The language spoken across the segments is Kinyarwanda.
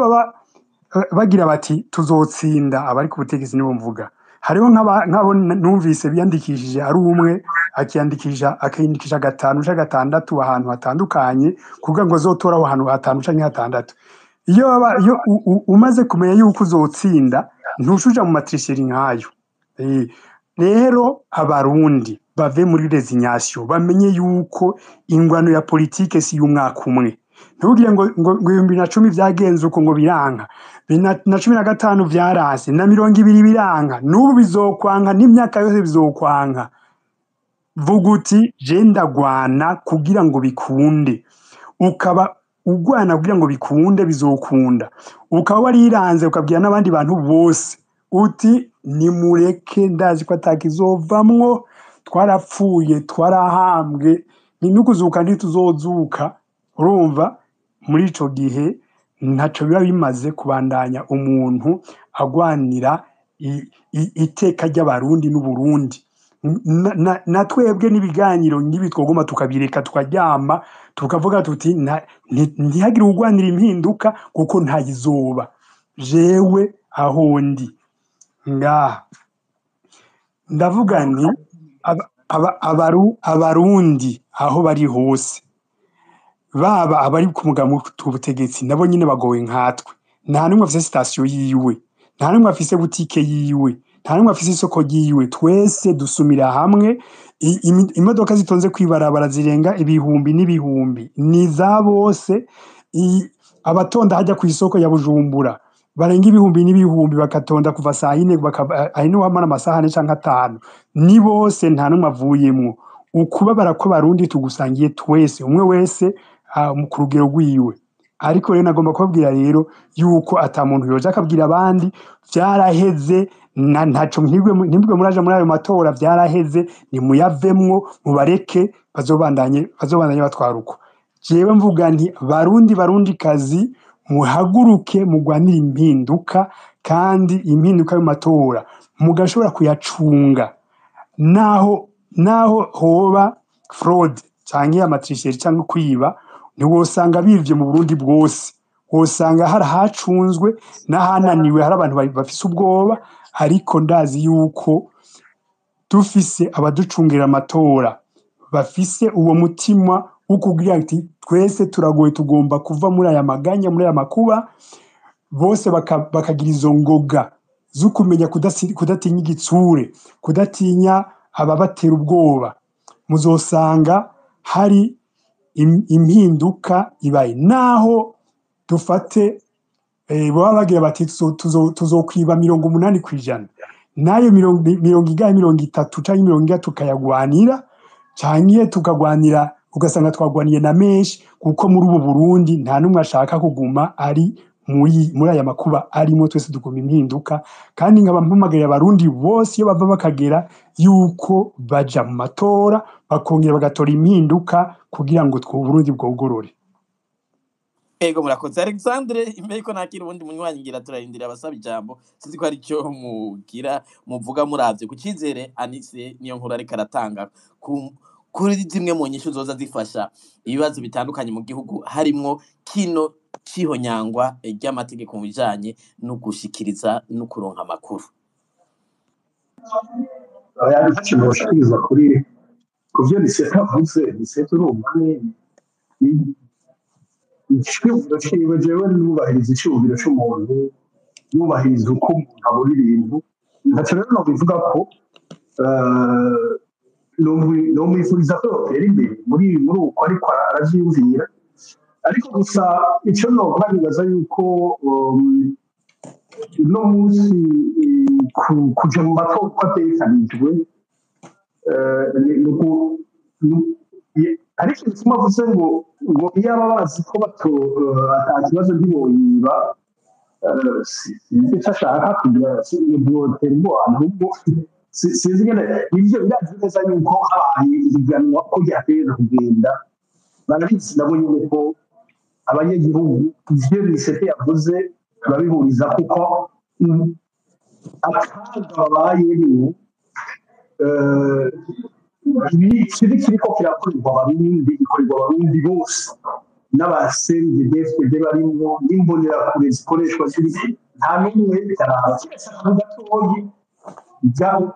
baba bagira bati tuzotsinda abari ku butegetsi nibo mvuga hariho nk'abo numvise biyandikishije ari umwe akiyandikisha gatanu canke gatandatu ahantu hatandukanye kugira ngo azotora aho hantu hatanu canke hatandatu iyo umaze kumenya yuko uzotsinda ntushuja mu matrisheri nk'ayo rero abarundi bave muri resignation bamenye yuko ingwano ya politike si y'umwaka umwe ntugire ngo 2010 vyagenze uko ngo biranka na 15 vyarase na 20 biranka n'ubu bizokwanka n'imyaka yose bizokwanka vuga uti je ndagwana kugira ngo bikunde ukaba ugwana kugira ngo bikunde bizokunda ukaba wariranze ukabwira n'abandi bantu bose uti nimureke ndazi ko atakizovamwo twarapfuye twarahambwe ni nukuzuka ntituzozuka urumva muri ico gihe ntaco biba bimaze kubandanya umuntu agwanira iteka ry'abarundi n'Uburundi na twebwe n'ibiganiro ngibi twogoma tukabireka tukaryama tukavuga tuti ntihagire ugwanira impinduka kuko ntayizoba jewe aho ndi ngaha ndavuga nti abarundi aho bari hose baba abari ku mugambi w'ubutegetsi nabo nyine bagowe nkatwe nta numwe afise station yiwe nta numwe afise butike yiwe nta numwe afise isoko yiwe twese dusumira hamwe imodoka zitonze kwibarabara zirenga ibihumbi n'ibihumbi ni za bose abatonda hajya ku isoko ya Bujumbura barenga ibihumbi n'ibihumbi bakatonda kuva saa 4 ahino wamara amasaha 4 canke 5 ni bose nta numwe avuyemwo ukubabara ko barundi tugusangiye twese umwe wese ku rugero rwiwe ariko rero nagomba kubabwira rero yuko ata muntu yoje akabwira abandi vyaraheze ntaco ntibwe muraje muri ayo matora vyaraheze ni muyavemwo mubareke bazobandanye batwaruko jewe mvuga nti barundi kazi muhaguruke mugwanira impinduka kandi impinduka y'amatora mugashobora kuyacunga naho hoba fraud canke amatrisheri canke kwiba ntiwosanga bivye mu Burundi bwose wosanga hacunzwe n'ahananiwe hari abantu bafise ubwoba ariko ndazi yuko dufise abaducungira amatora bafise uwo mutima wo kugira ati twese turagoye tugomba kuva muri aya maganya muri aya makuba bose bakagira izo ngoga zo kumenya kudatinya igitsure kudatinya ababatera ubwoba muzosanga hari impinduka ibaye naho dufate baba bagira bati tuzokwiba 80% nayo 30 canke 40 tukayagwanira canke tukagwanira ugasanga twagwaniye na menshi kuko muri ubu Burundi nta numwe ashaka kuguma ari muri aya makuba arimo twese duguma impinduka kandi nkaba mpamagarira abarundi bose iyo bava bakagera yuko baja mu matora bakongera bagatora impinduka kugira ngo Burundi bwogorore. Ego murakoze Alexandre imbere ko nakira ubundi munywanyi ngira turarindira abasaba ijambo sizi ko ari cyo mugira muvuga muravye ku cizere Anise niyo nkuru ariko aratanga kuri zimwe mu nyishu zoza zifasha ibibazo bitandukanye mu gihugu harimwo kino cihonyangwa ry'amategeko mu bijanye no gushikiriza no kuronka amakuru. Aya ntakintu bashikiriza kuri kuvyo Liseta avuze Liseta urumane icyubiro ciwe jewe nubahiriza icyubiro c'umuntu nubahiriza uko umuntu abona ibintu ntaco rero nobivuga ko nomwifuriza ko yotera imbere muri uko ariko aravyiyumvira ariko gusa ico novuga nibaza yuko uno munsi kuja mu matora uko ategekanijwe ariko bituma avuze ngo iyaba bazi ko ata kibazo ntiboyiba sinzi icyo ashaka kugira ntibotera ubwoba ahubwo sinzi nyine ibyo birazi neza yuko habaye ihiganwa ko ryategereza kugenda barabizi nabo nyine ko abanyagihugu ivyo Lisete yavuze babihuriza kuko akaga babayemwo ikibi kiriko kirakorerwa abarundi bose n'abasendefd barimo n'imbonerakure zikoreshwa z'ibiti nta n'umwe bitaraba keretse akantu gatoyi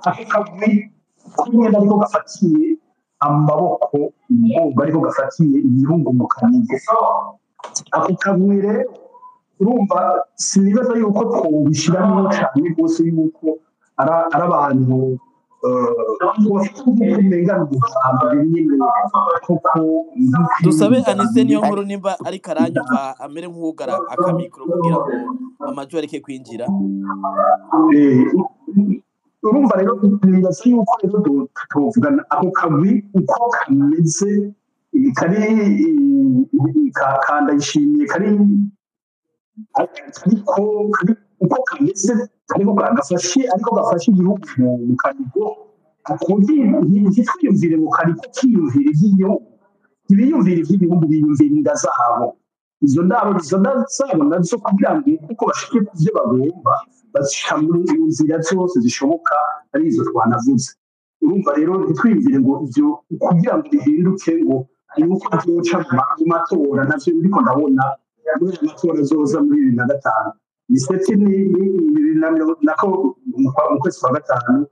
ako kagwi kumwe ariko gafatiye amaboko umugongo ariko gafatiye ibirungo mu kanigo ako kagwi rero urumva sinibaza yuko twobishiramo cyane rwose yuko ari abantu dusabe Anise niyo nkuru nimba ariko aranyumva amere nk'ugara akamikro kugira ngo amajwi areke kwinjira urumva rero nibaza yuko rero tuvugana ako kagwi uko kameze kari kandayishimiye kari ariko uko kameze ariko gafashe igihugu mu kanigo ntitwiyumvire mu kanigo kiyumvire iby'igihugu ntibiyumvire iby'igihugu biyumvire inda zabo izo nda zabo nazo kugira ngo kuko bashike ku byo bagomba bazishyira mu nzira zose zishoboka ari izo twanavuze urumva rero ntitwiyumvire ngo ibyo kugira ngo bihinduke ngo ni uko byoca mu matora navyo ndiko ndabona muri aya matora azoza muri 2005 iseti nako mu kwezi kwa gatanu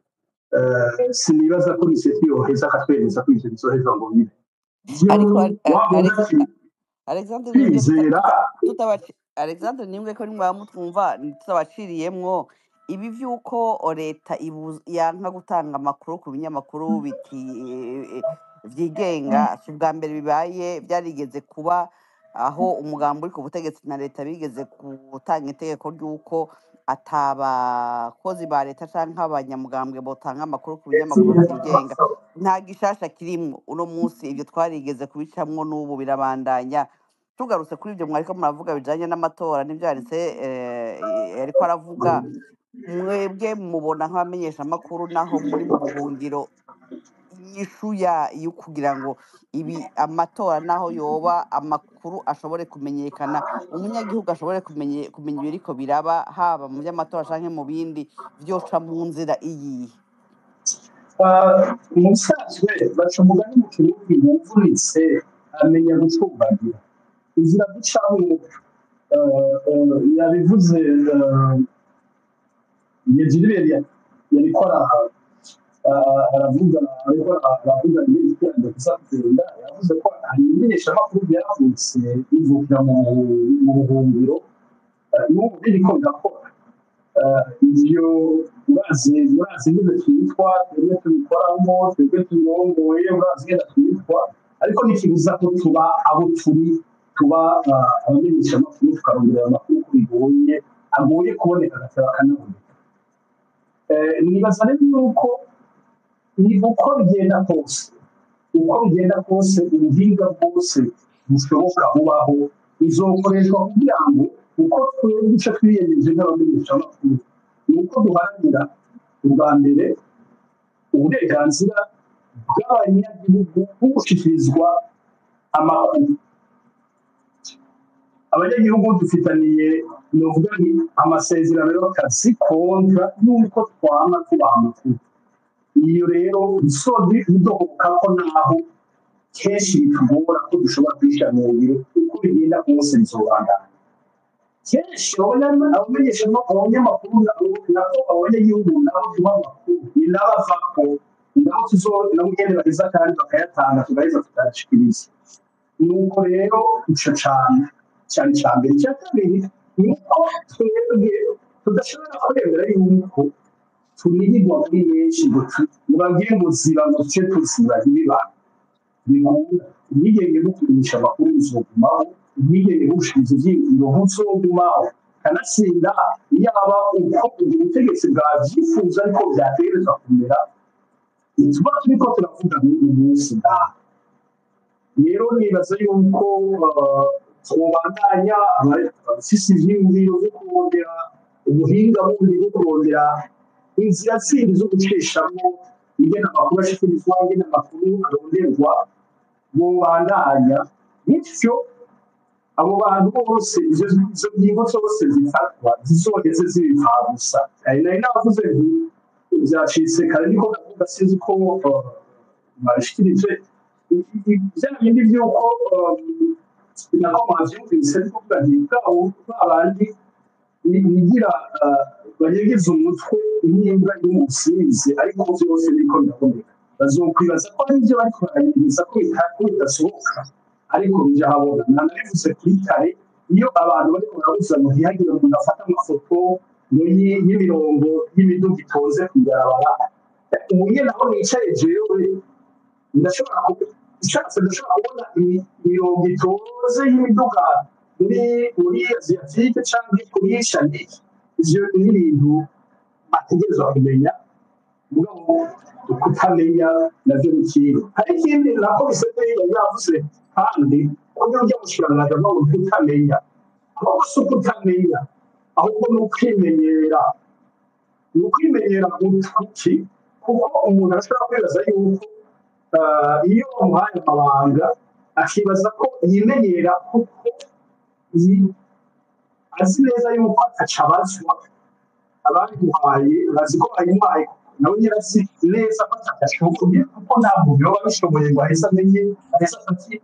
sinibaza ko iseti yoheza akatwereza ko ivyo bizoheza ngo bibe Alexandre nimwe ko nimwamutwumva tutabaciriyemwo ibi vyuko leta yanka gutanga amakuru ku binyamakuru biti vyigenga si bwa mbere bibaye byarigeze kuba aho umugambo uri ku butegetsi na leta bigeze gutanga itegeko ry'uko atabakozi ba leta canke abanyamugambwe botanga amakuru ku binyamakuru vyigenga nta gishasha kirimwo uno munsi ivyo twarigeze kubicamwo n'ubu birabandanya tugarutse kuri ibyo mwariko muravuga bijanye n'amatora n'ivyanditse ariko aravuga mwebwe mubona nk'abamenyesha amakuru naho muri mu buhungiro inyishu yo kugira ngo ibi amatora naho yoba amakuru ashobore kumenyekana umunyagihugu ashobore kumenya ibiriko biraba haba mu by'amatora canke mu bindi vyoca mu nzira iyi umusanzwe baca umugani mu kirundi wumvunitse amenya gucumbagira inzira ducamo yabivuze yejiriberiya yariko aravuga n'ibitendo bizakugenda yavuze ko ibimenyesha amakuru byavutse bivukira mu buhungiro n'ubu biriko birakora ivyo urazi nyine twitwa twebwe tubikoramo twebwe tubirongoye urazi nyine twitwa ariko ntikibuza ko tuba abo turi tuba abamenyesha amakuru tukarondera amakuru ko bigoye agoye kuboneka agatera akanaboneka nibaza rero yuko ni uko bigenda kose ubuhinga bwose bushoboka bubaho bizokoreshwa kugira ngo uko twebwe icyo twiyemeje nk'abamenyesha amakuru ni uko duharanira ubwa mbere uburenganzira bw'abanyagihugu bwo gushikirizwa amakuru abanyagihugu dufitaniye novuga nti amasezerano y'akazi kontra y'uko twama tubaha amakuru iyo rero isodi idohoka ko naho kenshi bitugora ko dushobora kwishyira mu biro uko bigenda kose bizobandana kenshi abamenyesha abanyamakuru nabo abanyagihugu nabo tubaha amakuru ni n'abavako nabo nyene baheza kandi bakayatanga tugaheza tukayashikiriza nuko rero ico cyane mbere icya kabiri ni uko twebwe tudashobora kwemera yuko tunigirwa muri benshi ngo mubabwire ngo ziba ngo duce tuziba ibiba bikunda ubwigenge bwo kumenyesha amakuru buzogumaho ubwigenge bwo gushikiriza ivyiyumviro buzogumaho kanatsinda yaba uko ubutegetsi bwavyifuza ariko vyategerezwa kumera tuba turiko turavuga n'uyu munsi ngaha rero nibaza yuko twobandanya abafise ivyiyumviro vyo kurondera ubuhinga bundi bwo kurondera inzira zindi zo gucishamwo ingene amakuru ashikirizwa ingene amakuru aronderwa bobandanya bityo abo bantu bose izo ngingo zose zifatwa zizoheze zibiva gusa nari navuze nti vyacitse kare niko ndavuga sinzi ko bashikirije vya bindi vy'uko nako mwavyumvise ariko kuvuga babandi bigira banyegeza umutwe n'imbwa y'umusizi ariko byose biriko birakomeka bazokwibaza ko ari byo bariko barayiriza ko bidasohoka ariko bija habona nanabivuze kuri kare iyo abantu bariko barabuzanya ntihagire umuntu afata amafoto y'imirongo y'imiduga itonze kugarabara ubuye naho nicaye jewe ndashobora kubona imirongo itonze y'imiduga muri Asiatique cyangwa kuri Shaniki ivyo ni ibintu bategerezwa kumenya mugabo kutamenya navyo ni ikintu hari ikindi nako biseteye yavuze kandi kugira ujya mushiranaga no kutamenya ahubwo si ukutamenya ahubwo ni ukwimenyera utuki kuko umuntu ashobora kwibaza yuko iyo umuhaye amabanga akibaza ko yimenyera kuko azi neza yuko atacabazwa ababimuhaye bazi ko bayimuhaye nawe nyirazi neza ko atashoboye kuko ntabwo yoba bishoboye ngo ahise amenye ahise afate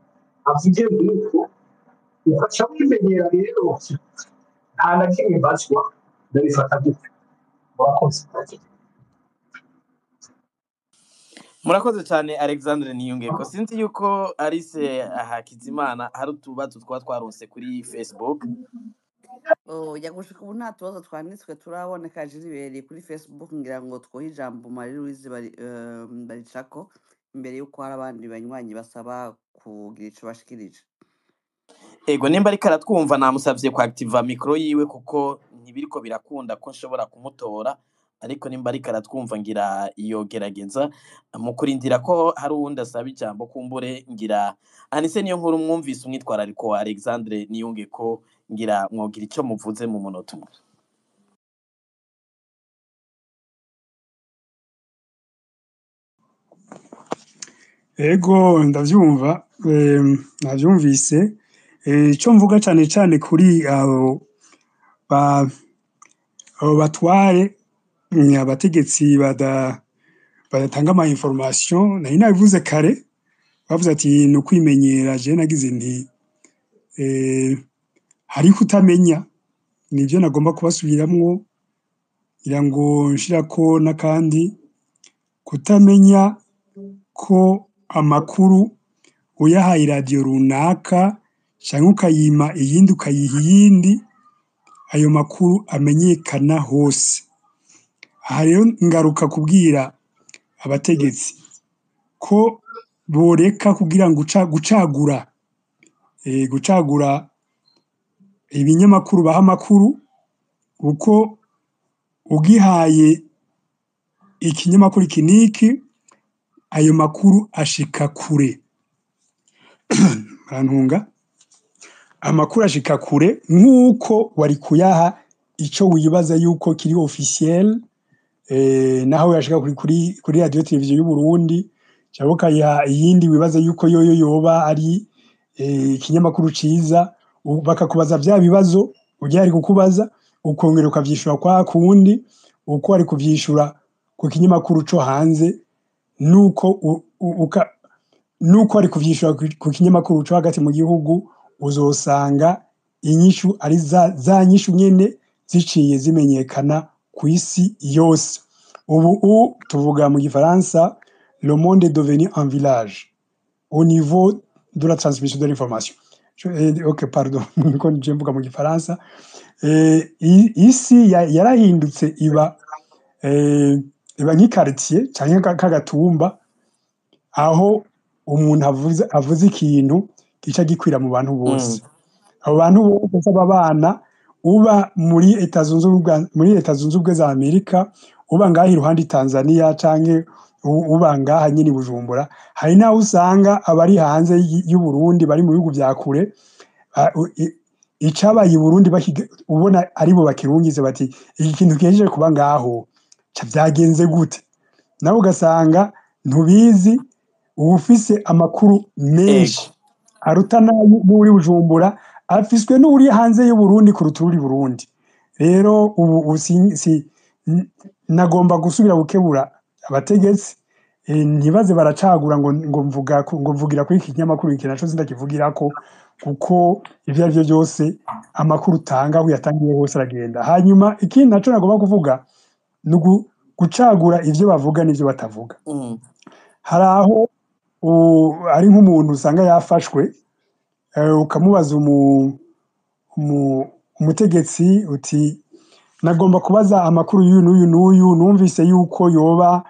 avuge nk'uko ukaca wimenyera rero nta na kimwe mbazwa ndabifata gutyo murakoze cyane Alexandre Niyungeko sinzi yuko Alice Hakizimana hari utubazo twaronse kuri Facebook. Yagushika ubu nta tubazo twanditswe turaboneka jiribereye kuri Facebook ngira ngo twohe ijambo Marie Louise baricako imbere yuko hari abandi banywanyi basaba kugira ico bashikirije. Ego nimba ariko aratwumva namusavye ku activa micro yiwe kuko ntibiriko birakunda ko nshobora kumutora ariko nimba ariko aratwumva ngira iyo gerageza mu kurindira ko hari uwundi asaba ijambo kumbure ngira Anise niyo nkuru mwumvise umwitwarariko wa Alexandre Niyungeko ngira mwogira ico muvuze mu munota umwe. Ego ndavyumva navyumvise ico mvuga cane kuri abo batware abategetsi badatanga ama information nari nabivuze kare bavuze ati ni ukwimenyera je nagize nti hari kutamenya nivyo nagomba kubasubiramwo kugira ngo nshirako n'akandi kutamenya ko amakuru uyahaye radio runaka canke ukayima iyindi ukayiha iyindi ayo makuru amenyekana hose. Aha rero ngaruka kubwira abategetsi ko boreka kugira ngo gucagura ibinyamakuru baha amakuru uko ugihaye ikinyamakuru kiniki ayo makuru ashika kure barantunga amakuru ashika kure nk'uko wari kuyaha ico wibaza yuko kiri officiel naho yashika kuri radio televiziyo y'u Burundi cyangwa kayiha iyindi wibaza yuko yoyo yoba ari ikinyamakuru ciza bakakubaza vya bibazo ujya ari kukubaza ukongera ukavyishura kwa kundi uko ari kuvyishura ku kinyamakuru co hanze nuko ari kuvyishura ku kinyamakuru co hagati mu gihugu uzosanga inyishu ari za nyishu nyene ziciye zimenyekana ku isi yose. Ubu tuvuga mu gifaransa le monde est devenu un village au niveau de la transmission de l'information. Ok, pardon, niko nje mvuga mu gifaransa. Isi yarahindutse iba nk'ikartier canke kagatumba aho umuntu avuze ikintu gica gikwira mu bantu bose. Abo bantu bose babana uba muri Leta Zunze Ubumwe za Amerika uba ngaha iruhande Tanzania canke uba ngaha nyine Bujumbura hari naho usanga abari hanze y'u Burundi bari mu bihugu vya kure icabaye i Burundi ubona aribo bakirungize bati iki kintu kijeje kuba ngaho vyagenze gute nawe ugasanga ntubizi ufise amakuru menshi aruta nayo muri Bujumbura afiswe n'uri hanze y'u Burundi kuruta uri Burundi. Rero ubu nagomba gusubira gukebura abategetsi ntibaze baracagura ngo mvugira kuri iki kinyamakuru iki naco sindakivugirako kuko ivyo arivyo byose amakuru utanga aho uyatangiye hose aragenda. Hanyuma ikindi naco nagomba kuvuga ni gucagura ivyo bavuga n'ivyo batavuga. Hari aho ari nk'umuntu usanga yafashwe ukamubaza umutegetsi uti nagomba kubaza amakuru y'uyu n'uyu n'uyu, numvise yuko yoba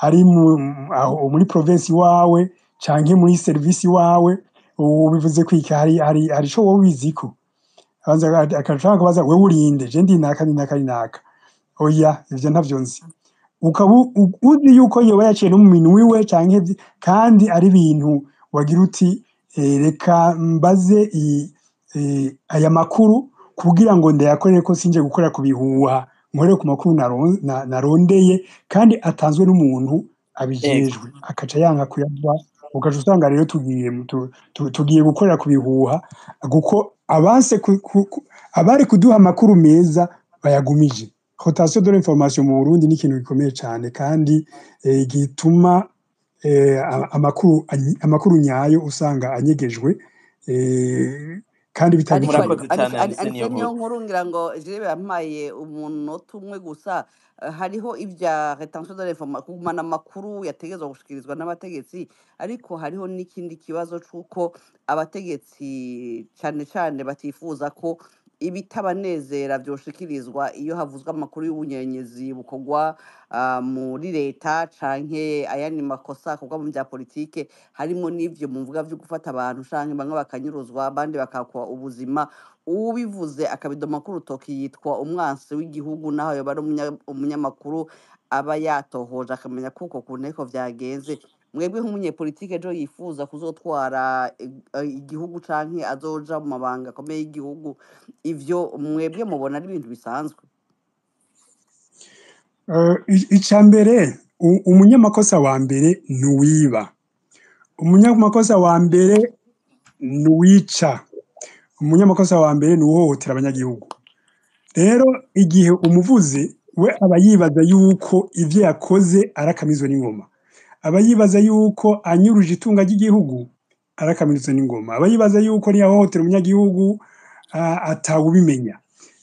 ari muri province iwawe canke muri service iwawe, bivuze ko iki hari ico wowe ubiziko. Akashaka kubaza wewe urinde, je ndi naka ni naka ni naka. Oya, ivyo ntavyo nzi. Ukaba uzi yuko yoba yaciye no mu minwe iwe canke kandi ari ibintu wagira uti reka mbaze aya makuru kugira ngo ndayakorere ko sinje gukora ku bihuha, nkorere ku makuru narondeye kandi atanzwe n'umuntu abijejwe, akaca yanka kuyava. Ugaca usanga rero tugiye gukorera ku bihuha kuko abari kuduha amakuru meza bayagumije. Rotation de l'information mu Burundi ni ikintu gikomeye cyane kandi gituma amakuru nyayo usanga anyegejwe kandi bitagifasha. Niyo nkuru ngira ngo jibe yampaye umunota umwe gusa. Hariho ibya retention de l'information, kugumana amakuru yategezwa gushikirizwa n'abategetsi, ariko hariho n'ikindi kibazo c'uko abategetsi cyane cyane batifuza ko ibitabanezera byoshikirizwa iyo havuzwe amakuru y'ubunyenyezi bukorwa muri leta canke ayandi makosa akorwa mu bya politike, harimo n'ivyo mu mvuga vyo gufata abantu canke bamwe bakanyuruzwa abandi bakakwa ubuzima. Ubivuze akabidoma ku rutoki yitwa umwansi w'igihugu, naho yoba ari umunyamakuru aba yatohoje akamenya kuko kuneko vyagenze. Mwebwe nk'umunyepolitike ejo yifuza kuzotwara igihugu canke azoja mu mabanga akomeye y'igihugu, ivyo mwebwe mubona ari ibintu bisanzwe? Icambere umunyamakosa wa mbere nuwiba, umunyamakosa wa mbere nuwica, umunyamakosa wa mbere nuhohotera abanyagihugu. Rero igihe umuvuze we aba yibaza yuko ivyo yakoze arakamizwe n'ingoma, aba yibaza yuko anyuruje itunga ry'igihugu arakamizwe n'ingoma, aba yibaza yuko niyahohotera umunyagihugu atawubimenya.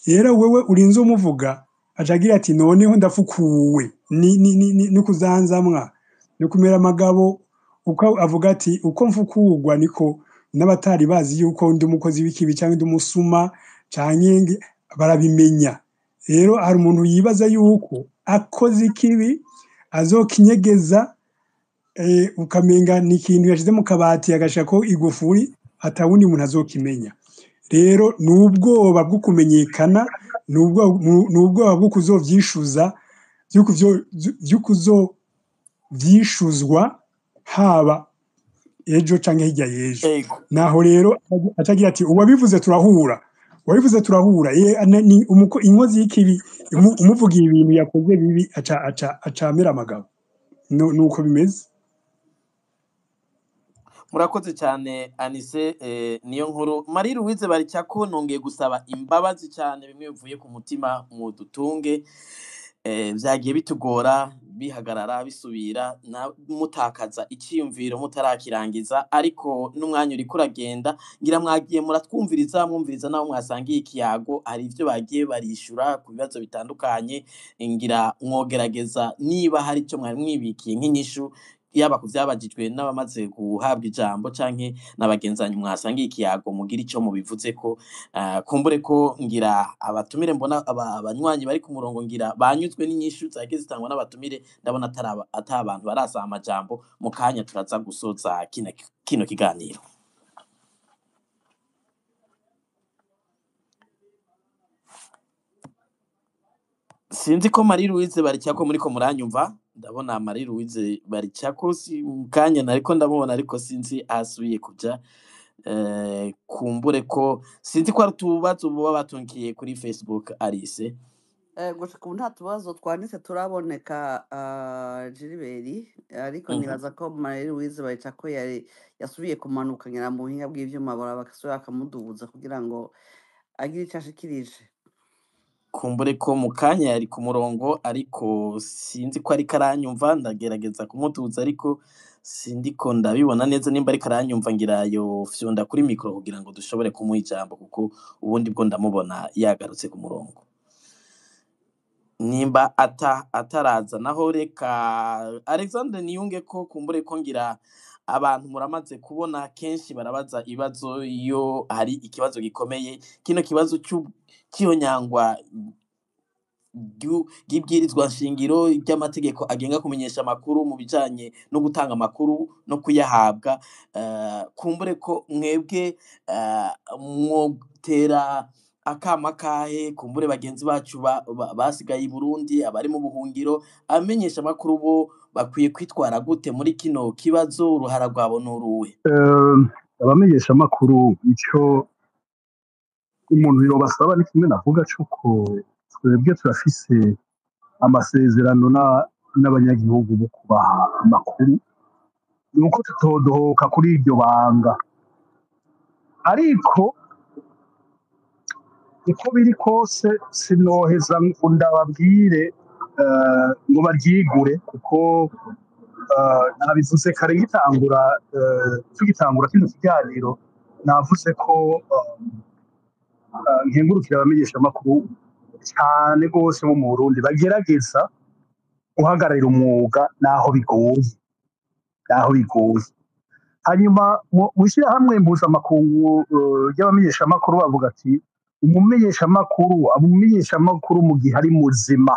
Rero wewe urinze umuvuga acagira ati noneho ndafukuwe ni kuzanzamwa no kumera amagabo, uko avuga ati uko mfukurwa niko n'abatari bazi yuko ndi umukozi w'ikibi cyangwa ndi umusuma canke barabimenya. Rero hari umuntu yibaza yuko akoze ikibi azokinyegeza, ukamenga ni ikintu yashize mu kabati agashako igufuri atawundi muntu azokimenya. Rero n'ubwoba bwo kumenyekana, n'ubwoba bwo kuzovyishuza, vyukuzovyishuzwa haba ejo canke hirya y'ejo. Naho rero acagira ati uwabivuze turahura, wabivuze turahura. Ni inkozi y'ikibi umuvugiye ibintu yakoze bibi acamera amagabo. Nuko bimeze. Murakoze cyane Anise niyo nkuru. Marie Louise Baricako, nongeye gusaba imbabazi cyane, bimwe bivuye ku mutima mu dutunge, vyagiye bitugora bihagarara bisubira mutakaza iciyumviro mutarakirangiza, ariko n'umwanya uri kuragenda, ngira mwagiye muratwumviriza naho mwasangiye ikiyago, hari ivyo bagiye barishura ku bibazo bitandukanye, ngira mwogerageza niba hari icyo mwari mwibikiye nk'inyishu, yaba kuvyabajijwe n'abamaze guhabwa ijambo canke n'abagenzanyi mwasangiye ikiyago, mugira ico mubivuze ko kumbure ko ngira abatumire mbona abanywanyi bari ku murongo ngira banyuzwe n'inyishu zagiye zitangwa n'abatumire, ndabona ata abantu barasaba amajambo. Mu kanya turaza gusoza kino kiganiro. Sinzi ko Marie Louise Baricako muriko muranyumva. Ndabona Marie Louise Baricako si mukanya nariko ndamubona, ariko sinzi asubiye kuja. Kumbure ko sinzi ko ari utubazo boba batunkiye kuri Facebook Alice. Gushika ubu nta tubazo twanditse turaboneka Gilbert, ariko nibaza ko Marie Louise Baricako yasubiye kumanuka ngira mu buhinga bw'ivyuma bakasubira bakamudubuza kugira ngo agire ico ashikirije. kumbure ko mu kanya yari ku murongo ariko sinzi ko ariko aranyumva, ndagerageza kumutuza ariko sindiko ndabibona neza nimba ariko aranyumva, ngira yofyonda kuri mikoro kugira ngo dushobore kumuha ijambo kuko ubundi bwo ndamubona yagarutse ku murongo. Nimba ataraza naho reka Alexandre niyunge ko kumbure ko ngira abantu muramaze kubona kenshi barabaza ibibazo iyo hari ikibazo gikomeye, kino kibazo cy'iyo nyangwa y'ibwirizwa nshingiro ry'amategeko agenga kumenyesha amakuru mu bijanye no gutanga amakuru no kuyahabwa. Kumbure ko mwebwe mwotera akama kahe kumbure bagenzi bacu basigaye i Burundi, abari mu buhungiro, amenyesha amakuru bo bakwiye kwitwara gute muri kino kibazo, uruhara rwabo n'uruwe? Abamenyesha amakuru icyo umuntu yobasaba ni kimwe navuga cyuko twebwe turafise amasezerano n'abanyagihugu bo kubaha amakuru, nuko tutodohoka kuri iryo banga, ariko uko biri kose sinoheza ngo ndababwire ngo baryigure kuko nabivuze kare tugitangura kino kiganiro, navuze ko nkengurukira abamenyesha amakuru cyane rwose bo mu Burundi bagerageza guhagararira umwuga naho bigoye. Hanyuma mu ishyirahamwe mpuzamakungu ry'abamenyesha amakuru bavuga ati umumenyesha amakuru mu gihe ari muzima.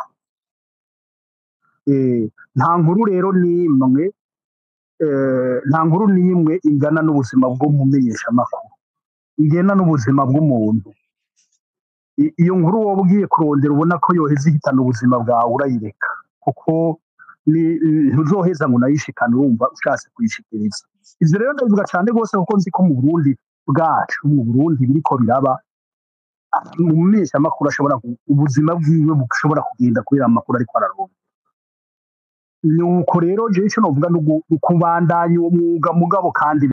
Nta nkuru rero nta nkuru n'imwe ingana n'ubuzima bw'umumenyesha amakuru, ingena n'ubuzima bw'umuntu. Iyo nkuru wowe ugiye kurondera ubona ko yoheza ihitana ubuzima bwawe urayireka, kuko ntuzoheza ngo unayishikane wumva ushatse kuyishikiriza. Ivyo rero ndabivuga cyane rwose kuko nzi ko mu Burundi bwacu, mu Burundi biriko biraba, umumenyesha amakuru ashobora ubuzima bwiwe bushobora kugenda kubera amakuru ariko araronka. Nuko rero jewe ico novuga ni ukubandanya uwo mwuga mugabo kandi